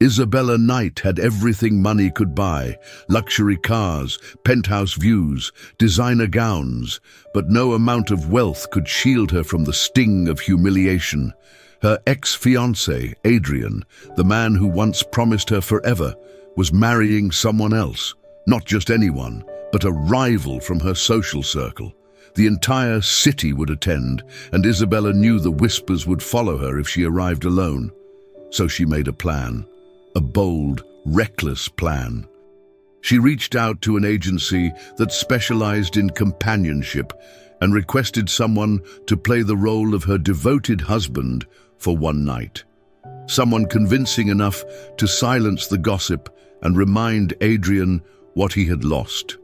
Isabella Knight had everything money could buy: luxury cars, penthouse views, designer gowns, but no amount of wealth could shield her from the sting of humiliation. Her ex-fiancé, Adrian, the man who once promised her forever, was marrying someone else. Not just anyone, but a rival from her social circle. The entire city would attend, and Isabella knew the whispers would follow her if she arrived alone. So she made a plan. A bold, reckless plan. She reached out to an agency that specialized in companionship and requested someone to play the role of her devoted husband for one night. Someone convincing enough to silence the gossip and remind Adrian what he had lost.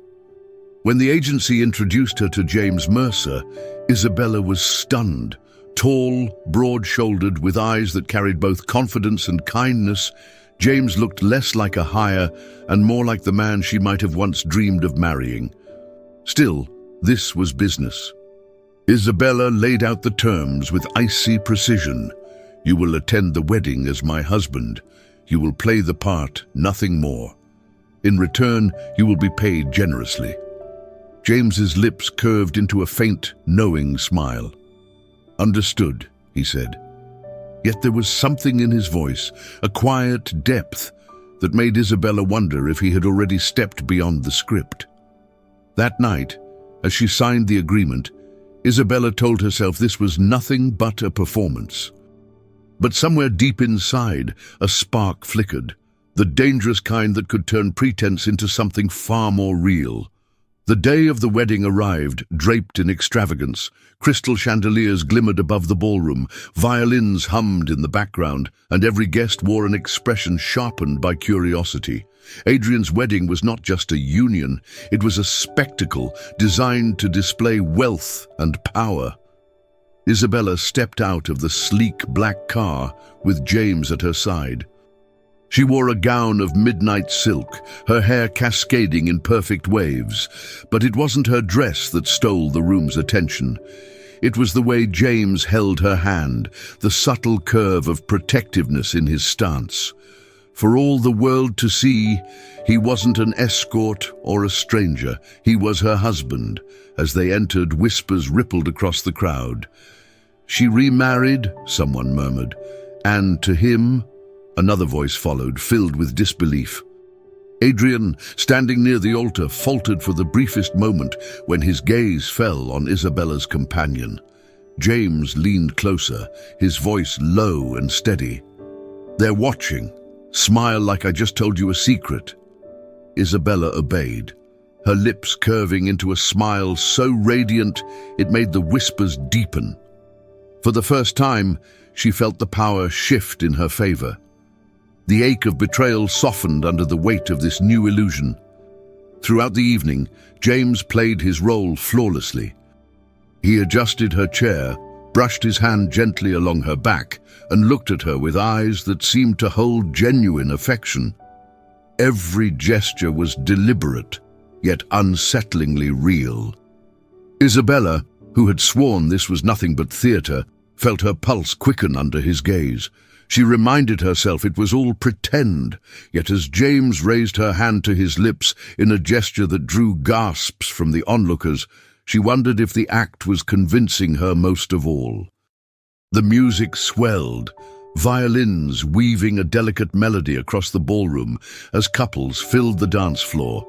When the agency introduced her to James Mercer, Isabella was stunned. Tall, broad-shouldered, with eyes that carried both confidence and kindness, James looked less like a hire and more like the man she might have once dreamed of marrying. Still, this was business. Isabella laid out the terms with icy precision. "You will attend the wedding as my husband. You will play the part, nothing more. In return, you will be paid generously." James's lips curved into a faint, knowing smile. "Understood," he said. Yet there was something in his voice, a quiet depth, that made Isabella wonder if he had already stepped beyond the script. That night, as she signed the agreement, Isabella told herself this was nothing but a performance. But somewhere deep inside, a spark flickered, the dangerous kind that could turn pretense into something far more real. The day of the wedding arrived, draped in extravagance. Crystal chandeliers glimmered above the ballroom, violins hummed in the background, and every guest wore an expression sharpened by curiosity. Adrian's wedding was not just a union, it was a spectacle designed to display wealth and power. Isabella stepped out of the sleek black car with James at her side. She wore a gown of midnight silk, her hair cascading in perfect waves. But it wasn't her dress that stole the room's attention. It was the way James held her hand, the subtle curve of protectiveness in his stance. For all the world to see, he wasn't an escort or a stranger. He was her husband. As they entered, whispers rippled across the crowd. "She remarried," someone murmured, "and to him..." Another voice followed, filled with disbelief. Adrian, standing near the altar, faltered for the briefest moment when his gaze fell on Isabella's companion. James leaned closer, his voice low and steady. "They're watching. Smile like I just told you a secret." Isabella obeyed, her lips curving into a smile so radiant it made the whispers deepen. For the first time, she felt the power shift in her favor. The ache of betrayal softened under the weight of this new illusion. Throughout the evening, James played his role flawlessly. He adjusted her chair, brushed his hand gently along her back, and looked at her with eyes that seemed to hold genuine affection. Every gesture was deliberate, yet unsettlingly real. Isabella, who had sworn this was nothing but theater, felt her pulse quicken under his gaze. She reminded herself it was all pretend, yet as James raised her hand to his lips in a gesture that drew gasps from the onlookers, she wondered if the act was convincing her most of all. The music swelled, violins weaving a delicate melody across the ballroom as couples filled the dance floor.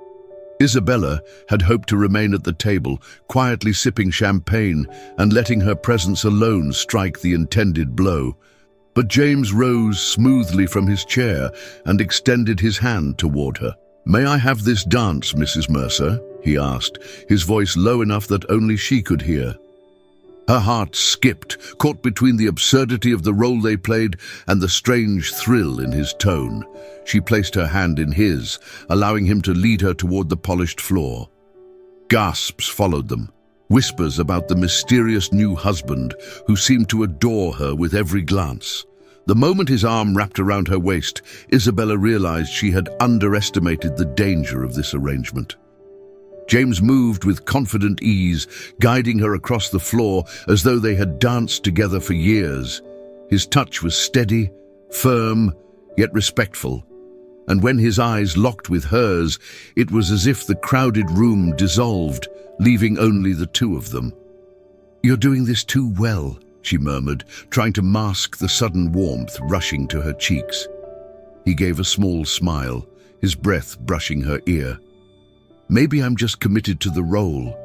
Isabella had hoped to remain at the table, quietly sipping champagne and letting her presence alone strike the intended blow. But James rose smoothly from his chair and extended his hand toward her. "May I have this dance, Mrs. Mercer?" he asked, his voice low enough that only she could hear. Her heart skipped, caught between the absurdity of the role they played and the strange thrill in his tone. She placed her hand in his, allowing him to lead her toward the polished floor. Gasps followed them, whispers about the mysterious new husband who seemed to adore her with every glance. The moment his arm wrapped around her waist, Isabella realized she had underestimated the danger of this arrangement. James moved with confident ease, guiding her across the floor as though they had danced together for years. His touch was steady, firm, yet respectful. And when his eyes locked with hers, it was as if the crowded room dissolved, leaving only the two of them. "You're doing this too well," she murmured, trying to mask the sudden warmth rushing to her cheeks. He gave a small smile, his breath brushing her ear. "Maybe I'm just committed to the role."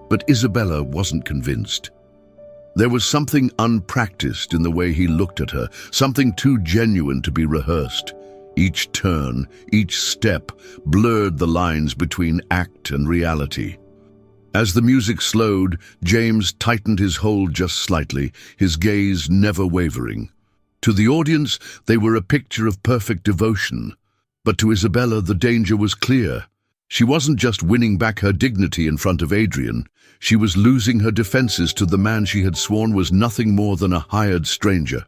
But Isabella wasn't convinced. There was something unpracticed in the way he looked at her, something too genuine to be rehearsed. Each turn, each step, blurred the lines between act and reality. As the music slowed, James tightened his hold just slightly, his gaze never wavering. To the audience, they were a picture of perfect devotion. But to Isabella, the danger was clear. She wasn't just winning back her dignity in front of Adrian. She was losing her defenses to the man she had sworn was nothing more than a hired stranger.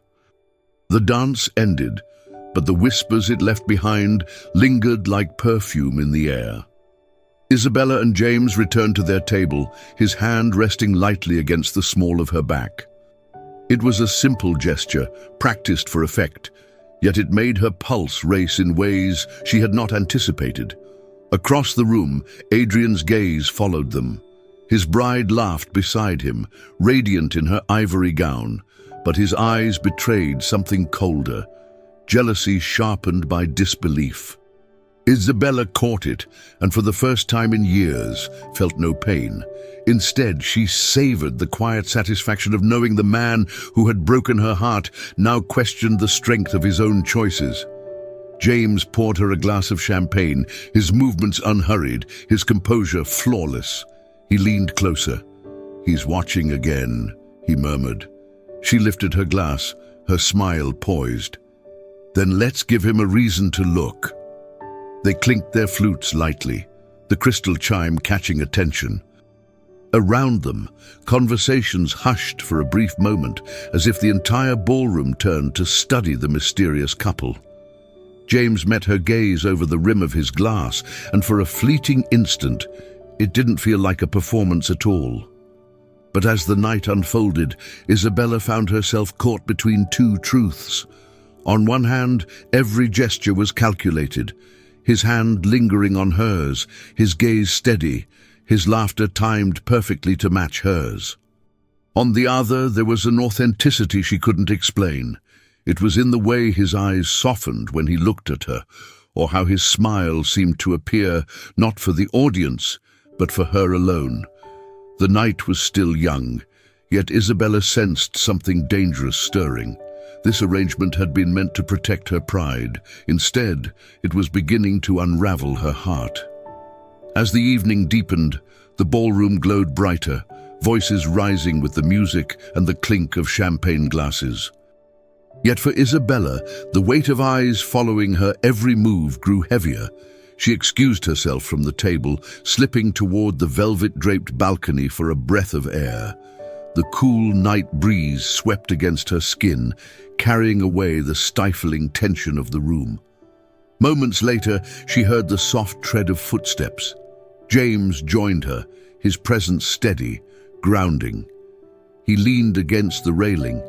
The dance ended, but the whispers it left behind lingered like perfume in the air. Isabella and James returned to their table, his hand resting lightly against the small of her back. It was a simple gesture, practiced for effect, yet it made her pulse race in ways she had not anticipated. Across the room, Adrian's gaze followed them. His bride laughed beside him, radiant in her ivory gown, but his eyes betrayed something colder, jealousy sharpened by disbelief. Isabella caught it, and for the first time in years, felt no pain. Instead, she savored the quiet satisfaction of knowing the man who had broken her heart now questioned the strength of his own choices. James poured her a glass of champagne, his movements unhurried, his composure flawless. He leaned closer. "He's watching again," he murmured. She lifted her glass, her smile poised. "Then let's give him a reason to look." They clinked their flutes lightly, the crystal chime catching attention. Around them, conversations hushed for a brief moment, as if the entire ballroom turned to study the mysterious couple. James met her gaze over the rim of his glass, and for a fleeting instant, it didn't feel like a performance at all. But as the night unfolded, Isabella found herself caught between two truths. On one hand, every gesture was calculated, his hand lingering on hers, his gaze steady, his laughter timed perfectly to match hers. On the other, there was an authenticity she couldn't explain. It was in the way his eyes softened when he looked at her, or how his smile seemed to appear not for the audience, but for her alone. The night was still young, yet Isabella sensed something dangerous stirring. This arrangement had been meant to protect her pride. Instead, it was beginning to unravel her heart. As the evening deepened, the ballroom glowed brighter, voices rising with the music and the clink of champagne glasses. Yet for Isabella, the weight of eyes following her every move grew heavier. She excused herself from the table, slipping toward the velvet-draped balcony for a breath of air. The cool night breeze swept against her skin, carrying away the stifling tension of the room. Moments later, she heard the soft tread of footsteps. James joined her, his presence steady, grounding. He leaned against the railing,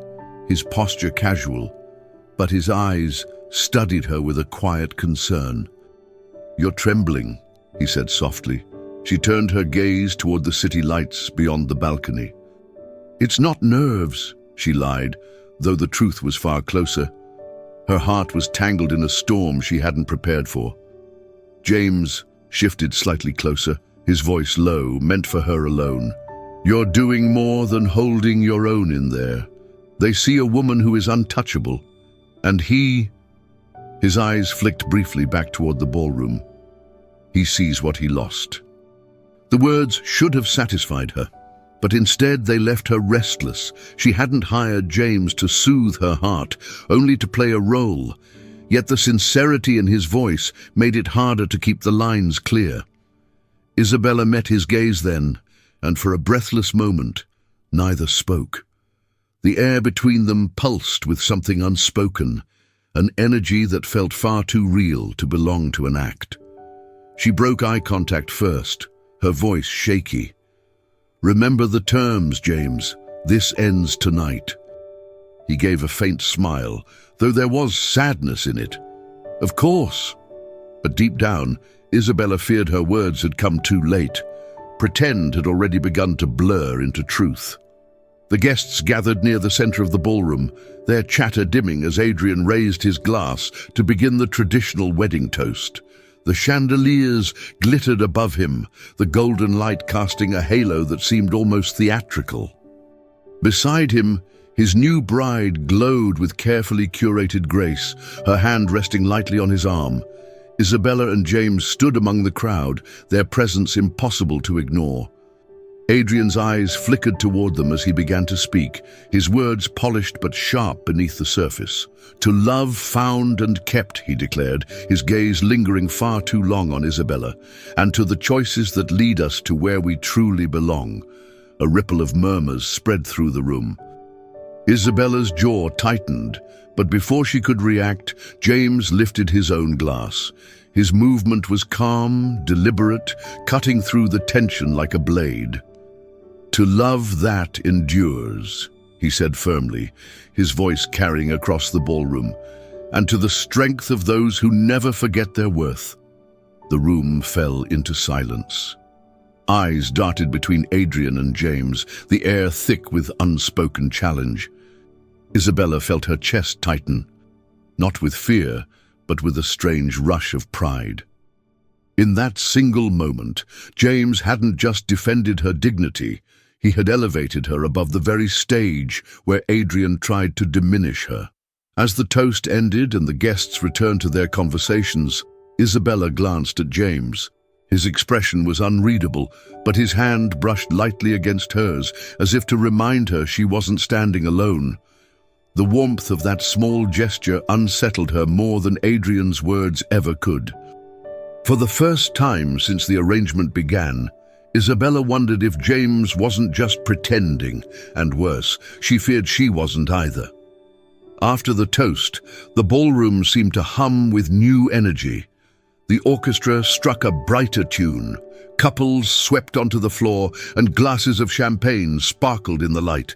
his posture casual, but his eyes studied her with a quiet concern. "You're trembling," he said softly. She turned her gaze toward the city lights beyond the balcony. "It's not nerves," she lied, though the truth was far closer. Her heart was tangled in a storm she hadn't prepared for. James shifted slightly closer, his voice low, meant for her alone. "You're doing more than holding your own in there. They see a woman who is untouchable, and he..." His eyes flicked briefly back toward the ballroom. "He sees what he lost." The words should have satisfied her, but instead they left her restless. She hadn't hired James to soothe her heart, only to play a role. Yet the sincerity in his voice made it harder to keep the lines clear. Isabella met his gaze then, and for a breathless moment, neither spoke. The air between them pulsed with something unspoken, an energy that felt far too real to belong to an act. She broke eye contact first, her voice shaky. "Remember the terms, James. This ends tonight." He gave a faint smile, though there was sadness in it. Of course. But deep down, Isabella feared her words had come too late. Pretend had already begun to blur into truth. The guests gathered near the center of the ballroom, their chatter dimming as Adrian raised his glass to begin the traditional wedding toast. The chandeliers glittered above him, the golden light casting a halo that seemed almost theatrical. Beside him, his new bride glowed with carefully curated grace, her hand resting lightly on his arm. Isabella and James stood among the crowd, their presence impossible to ignore. Adrian's eyes flickered toward them as he began to speak, his words polished but sharp beneath the surface. "To love found and kept," he declared, his gaze lingering far too long on Isabella, "and to the choices that lead us to where we truly belong." A ripple of murmurs spread through the room. Isabella's jaw tightened, but before she could react, James lifted his own glass. His movement was calm, deliberate, cutting through the tension like a blade. "To love that endures," he said firmly, his voice carrying across the ballroom, "and to the strength of those who never forget their worth." The room fell into silence. Eyes darted between Adrian and James, the air thick with unspoken challenge. Isabella felt her chest tighten, not with fear, but with a strange rush of pride. In that single moment, James hadn't just defended her dignity, he had elevated her above the very stage where Adrian tried to diminish her. As the toast ended and the guests returned to their conversations, Isabella glanced at James. His expression was unreadable, but his hand brushed lightly against hers, as if to remind her she wasn't standing alone. The warmth of that small gesture unsettled her more than Adrian's words ever could. For the first time since the arrangement began, Isabella wondered if James wasn't just pretending, and worse, she feared she wasn't either. After the toast, the ballroom seemed to hum with new energy. The orchestra struck a brighter tune, couples swept onto the floor, and glasses of champagne sparkled in the light.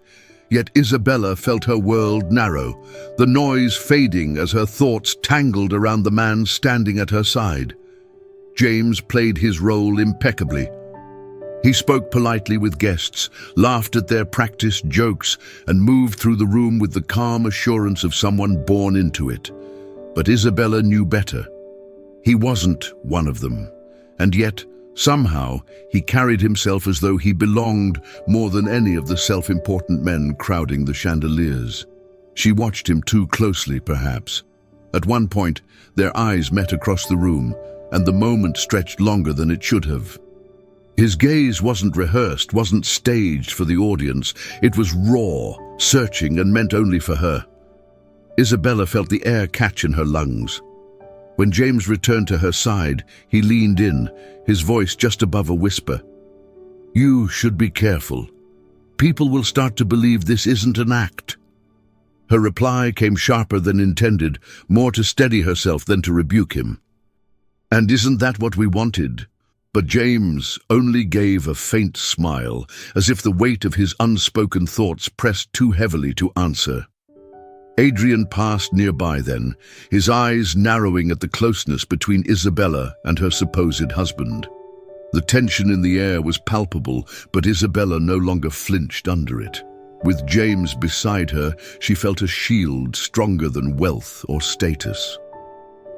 Yet Isabella felt her world narrow, the noise fading as her thoughts tangled around the man standing at her side. James played his role impeccably. He spoke politely with guests, laughed at their practiced jokes, and moved through the room with the calm assurance of someone born into it. But Isabella knew better. He wasn't one of them, and yet, somehow, he carried himself as though he belonged more than any of the self-important men crowding the chandeliers. She watched him too closely, perhaps. At one point, their eyes met across the room, and the moment stretched longer than it should have. His gaze wasn't rehearsed, wasn't staged for the audience. It was raw, searching, and meant only for her. Isabella felt the air catch in her lungs. When James returned to her side, he leaned in, his voice just above a whisper. "You should be careful. People will start to believe this isn't an act." Her reply came sharper than intended, more to steady herself than to rebuke him. "And isn't that what we wanted?" But James only gave a faint smile, as if the weight of his unspoken thoughts pressed too heavily to answer. Adrian passed nearby then, his eyes narrowing at the closeness between Isabella and her supposed husband. The tension in the air was palpable, but Isabella no longer flinched under it. With James beside her, she felt a shield stronger than wealth or status.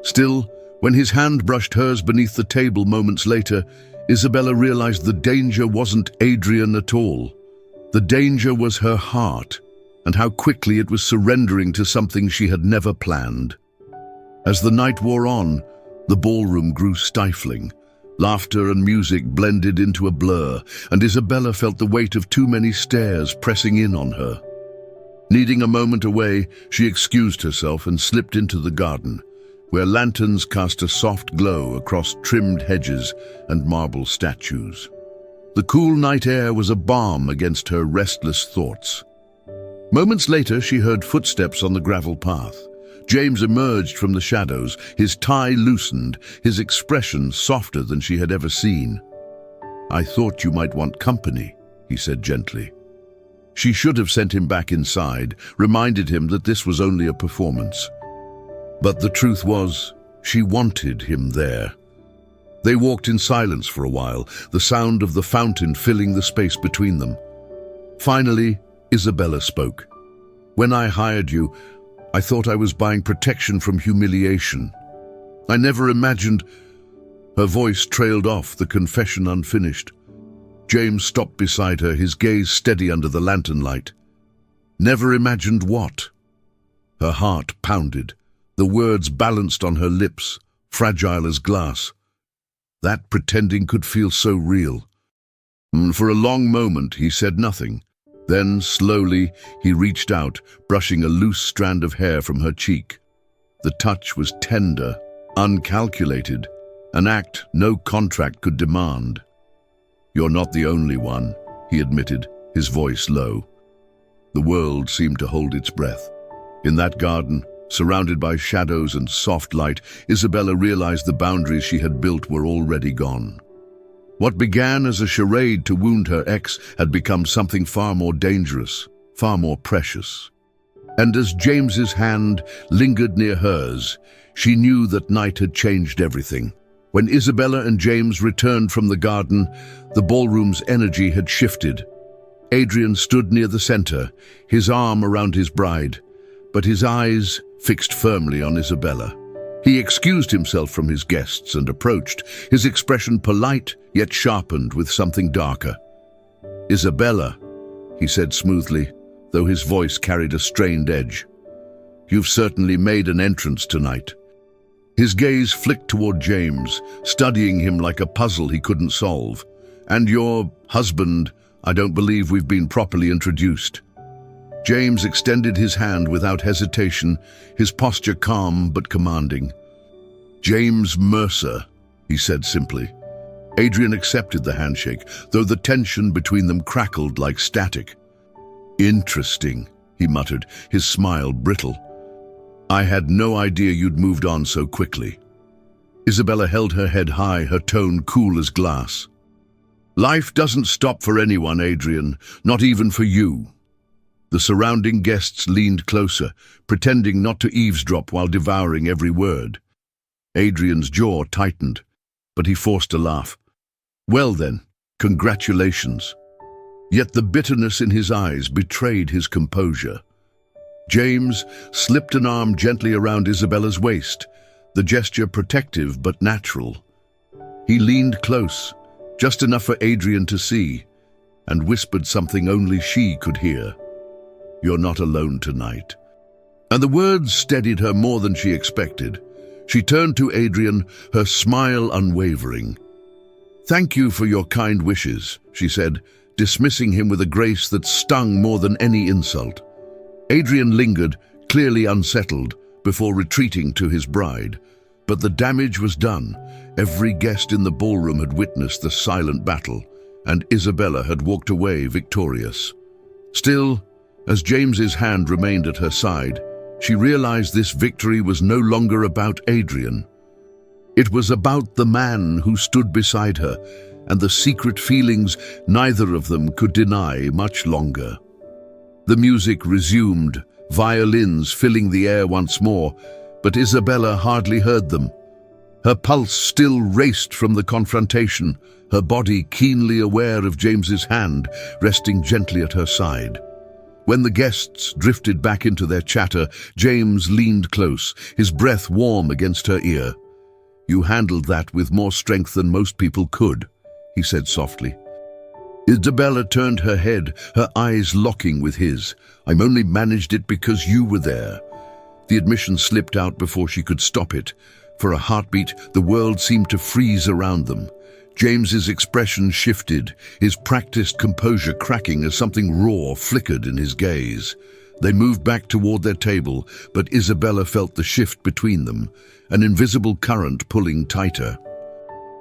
Still, when his hand brushed hers beneath the table moments later, Isabella realized the danger wasn't Adrian at all. The danger was her heart, and how quickly it was surrendering to something she had never planned. As the night wore on, the ballroom grew stifling. Laughter and music blended into a blur, and Isabella felt the weight of too many stares pressing in on her. Needing a moment away, she excused herself and slipped into the garden, where lanterns cast a soft glow across trimmed hedges and marble statues. The cool night air was a balm against her restless thoughts. Moments later, she heard footsteps on the gravel path. James emerged from the shadows, his tie loosened, his expression softer than she had ever seen. "I thought you might want company," he said gently. She should have sent him back inside, reminded him that this was only a performance. But the truth was, She wanted him there. They walked in silence for a while, the sound of the fountain filling the space between them. Finally, Isabella spoke. "When I hired you, I thought I was buying protection from humiliation. I never imagined—" Her voice trailed off, the confession unfinished. James stopped beside her, his gaze steady under the lantern light. "Never imagined what?" Her heart pounded. The words balanced on her lips, fragile as glass. That pretending could feel so real. For a long moment he said nothing. Then, slowly, he reached out, brushing a loose strand of hair from her cheek. The touch was tender, uncalculated, an act no contract could demand. "You're not the only one," he admitted, his voice low. The world seemed to hold its breath. In that garden, surrounded by shadows and soft light, Isabella realized the boundaries she had built were already gone. What began as a charade to wound her ex had become something far more dangerous, far more precious. And as James's hand lingered near hers, she knew that night had changed everything. When Isabella and James returned from the garden, the ballroom's energy had shifted. Adrian stood near the center, his arm around his bride, but his eyes fixed firmly on Isabella. He excused himself from his guests and approached, his expression polite yet sharpened with something darker. "Isabella," he said smoothly, though his voice carried a strained edge, "you've certainly made an entrance tonight." His gaze flicked toward James, studying him like a puzzle he couldn't solve. "And your husband, I don't believe we've been properly introduced." James extended his hand without hesitation, his posture calm but commanding. "James Mercer," he said simply. Adrian accepted the handshake, though the tension between them crackled like static. "Interesting," he muttered, his smile brittle. "I had no idea you'd moved on so quickly." Isabella held her head high, her tone cool as glass. "Life doesn't stop for anyone, Adrian, not even for you." The surrounding guests leaned closer, pretending not to eavesdrop while devouring every word. Adrian's jaw tightened, but he forced a laugh. "Well then, congratulations." Yet the bitterness in his eyes betrayed his composure. James slipped an arm gently around Isabella's waist, the gesture protective but natural. He leaned close, just enough for Adrian to see, and whispered something only she could hear. "You're not alone tonight." And the words steadied her more than she expected. She turned to Adrian, her smile unwavering. "Thank you for your kind wishes," she said, dismissing him with a grace that stung more than any insult. Adrian lingered, clearly unsettled, before retreating to his bride. But the damage was done. Every guest in the ballroom had witnessed the silent battle, and Isabella had walked away victorious. Still, as James's hand remained at her side, she realized this victory was no longer about Adrian. It was about the man who stood beside her, and the secret feelings neither of them could deny much longer. The music resumed, violins filling the air once more, but Isabella hardly heard them. Her pulse still raced from the confrontation, her body keenly aware of James's hand resting gently at her side. When the guests drifted back into their chatter, James leaned close, his breath warm against her ear. "You handled that with more strength than most people could," he said softly. Isabella turned her head, her eyes locking with his. "I only managed it because you were there." The admission slipped out before she could stop it. For a heartbeat, the world seemed to freeze around them. James's expression shifted, his practiced composure cracking as something raw flickered in his gaze. They moved back toward their table, but Isabella felt the shift between them, an invisible current pulling tighter.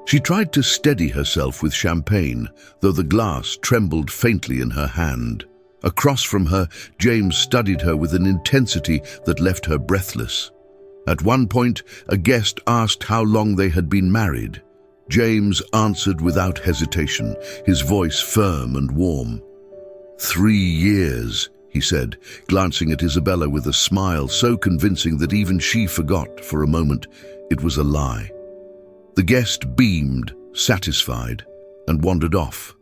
She tried to steady herself with champagne, though the glass trembled faintly in her hand. Across from her, James studied her with an intensity that left her breathless. At one point, a guest asked how long they had been married. James answered without hesitation, his voice firm and warm. 3 years, he said, glancing at Isabella with a smile so convincing that even she forgot, for a moment, It was a lie. The guest beamed, satisfied, and wandered off.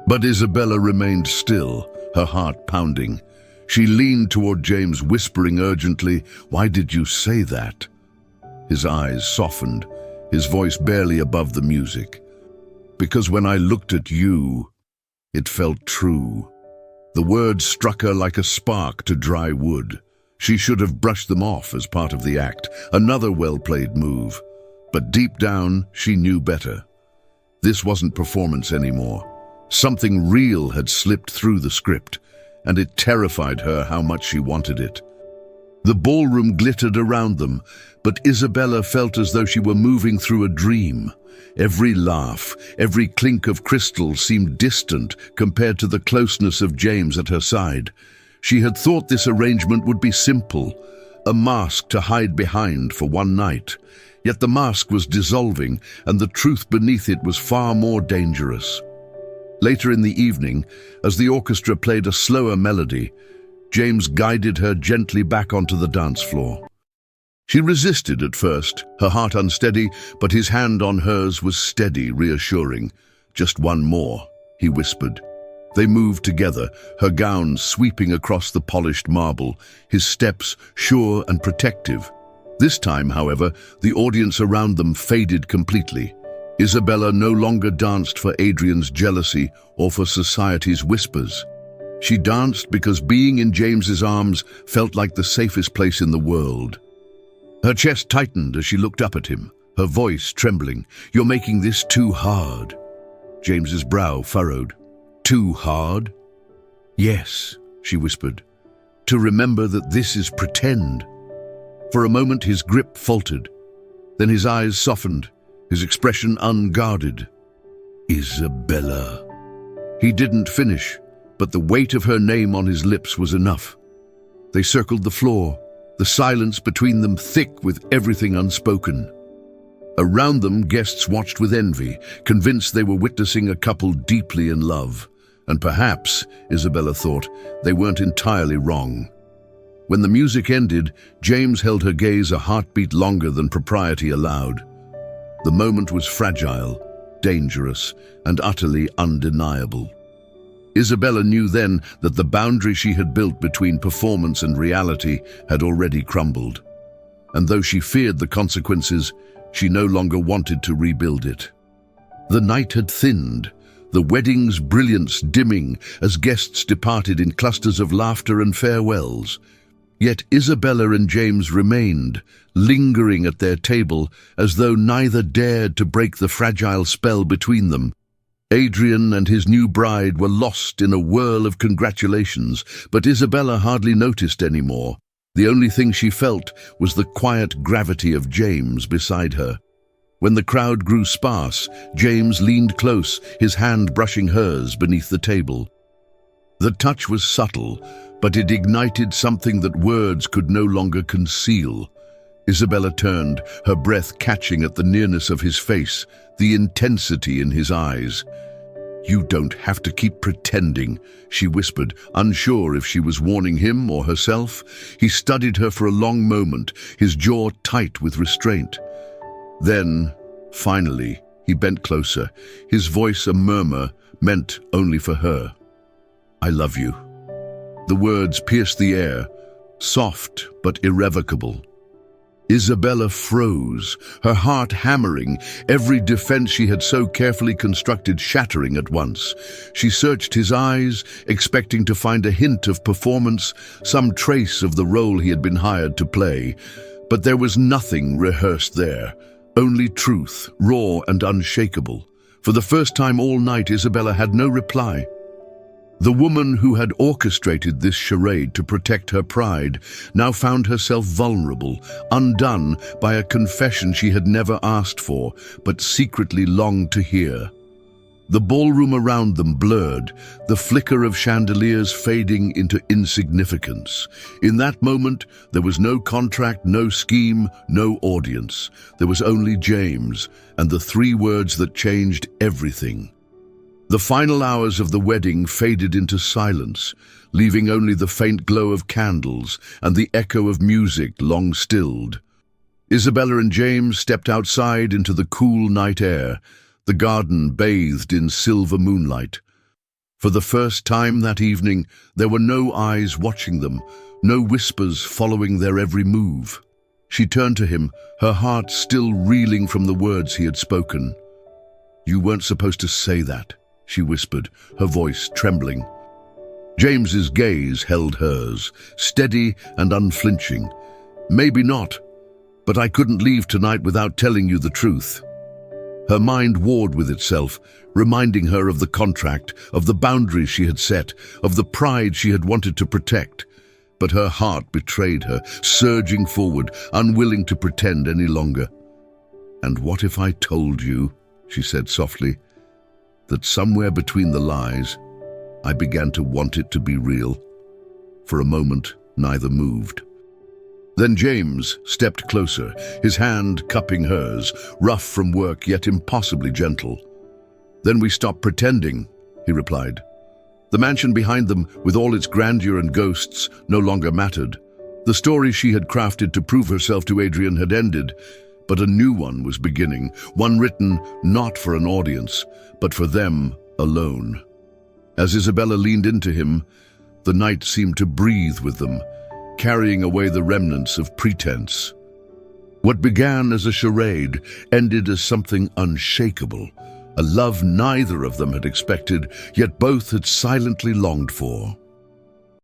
But Isabella remained still, her heart pounding. She leaned toward James, whispering urgently, "Why did you say that?" His eyes softened, his voice barely above the music. "Because when I looked at you, it felt true." The words struck her like a spark to dry wood. She should have brushed them off as part of the act, another well-played move. But deep down, she knew better. This wasn't performance anymore. Something real had slipped through the script, and it terrified her how much she wanted it. The ballroom glittered around them, but Isabella felt as though she were moving through a dream. Every laugh, every clink of crystal seemed distant compared to the closeness of James at her side. She had thought this arrangement would be simple, a mask to hide behind for one night. Yet the mask was dissolving, and the truth beneath it was far more dangerous. Later in the evening, as the orchestra played a slower melody, James guided her gently back onto the dance floor. She resisted at first, her heart unsteady, but his hand on hers was steady, reassuring. "Just one more," he whispered. They moved together, her gown sweeping across the polished marble, his steps sure and protective. This time, however, the audience around them faded completely. Isabella no longer danced for Adrian's jealousy or for society's whispers. She danced because being in James's arms felt like the safest place in the world. Her chest tightened as she looked up at him, her voice trembling. "You're making this too hard." James's brow furrowed. "Too hard?" "Yes," she whispered. "To remember that this is pretend." For a moment his grip faltered. Then his eyes softened, his expression unguarded. "Isabella." He didn't finish, but the weight of her name on his lips was enough. They circled the floor, the silence between them thick with everything unspoken. Around them, guests watched with envy, convinced they were witnessing a couple deeply in love. And perhaps, Isabella thought, they weren't entirely wrong. When the music ended, James held her gaze a heartbeat longer than propriety allowed. The moment was fragile, dangerous, and utterly undeniable. Isabella knew then that the boundary she had built between performance and reality had already crumbled. And though she feared the consequences, she no longer wanted to rebuild it. The night had thinned, the wedding's brilliance dimming as guests departed in clusters of laughter and farewells. Yet Isabella and James remained, lingering at their table as though neither dared to break the fragile spell between them. Adrian and his new bride were lost in a whirl of congratulations, but Isabella hardly noticed anymore. The only thing she felt was the quiet gravity of James beside her. When the crowd grew sparse, James leaned close, his hand brushing hers beneath the table. The touch was subtle, but it ignited something that words could no longer conceal. Isabella turned, her breath catching at the nearness of his face, the intensity in his eyes. "You don't have to keep pretending," she whispered, unsure if she was warning him or herself. He studied her for a long moment, his jaw tight with restraint. Then, finally, he bent closer, his voice a murmur meant only for her. "I love you." The words pierced the air, soft but irrevocable. Isabella froze, her heart hammering, every defense she had so carefully constructed shattering at once. She searched his eyes, expecting to find a hint of performance, some trace of the role he had been hired to play. But there was nothing rehearsed there, only truth, raw and unshakable. For the first time all night, Isabella had no reply. The woman who had orchestrated this charade to protect her pride now found herself vulnerable, undone by a confession she had never asked for, but secretly longed to hear. The ballroom around them blurred, the flicker of chandeliers fading into insignificance. In that moment, there was no contract, no scheme, no audience. There was only James, and the three words that changed everything. The final hours of the wedding faded into silence, leaving only the faint glow of candles and the echo of music long stilled. Isabella and James stepped outside into the cool night air, the garden bathed in silver moonlight. For the first time that evening, there were no eyes watching them, no whispers following their every move. She turned to him, her heart still reeling from the words he had spoken. "You weren't supposed to say that," she whispered, her voice trembling. James's gaze held hers, steady and unflinching. "Maybe not, but I couldn't leave tonight without telling you the truth." Her mind warred with itself, reminding her of the contract, of the boundaries she had set, of the pride she had wanted to protect. But her heart betrayed her, surging forward, unwilling to pretend any longer. "And what if I told you," she said softly, "that somewhere between the lies, I began to want it to be real?" For a moment, neither moved. Then James stepped closer, his hand cupping hers, rough from work yet impossibly gentle. "Then we stopped pretending," he replied. The mansion behind them, with all its grandeur and ghosts, no longer mattered. The story she had crafted to prove herself to Adrian had ended, but a new one was beginning, one written not for an audience, but for them alone. As Isabella leaned into him, the night seemed to breathe with them, carrying away the remnants of pretense. What began as a charade ended as something unshakable, a love neither of them had expected, yet both had silently longed for.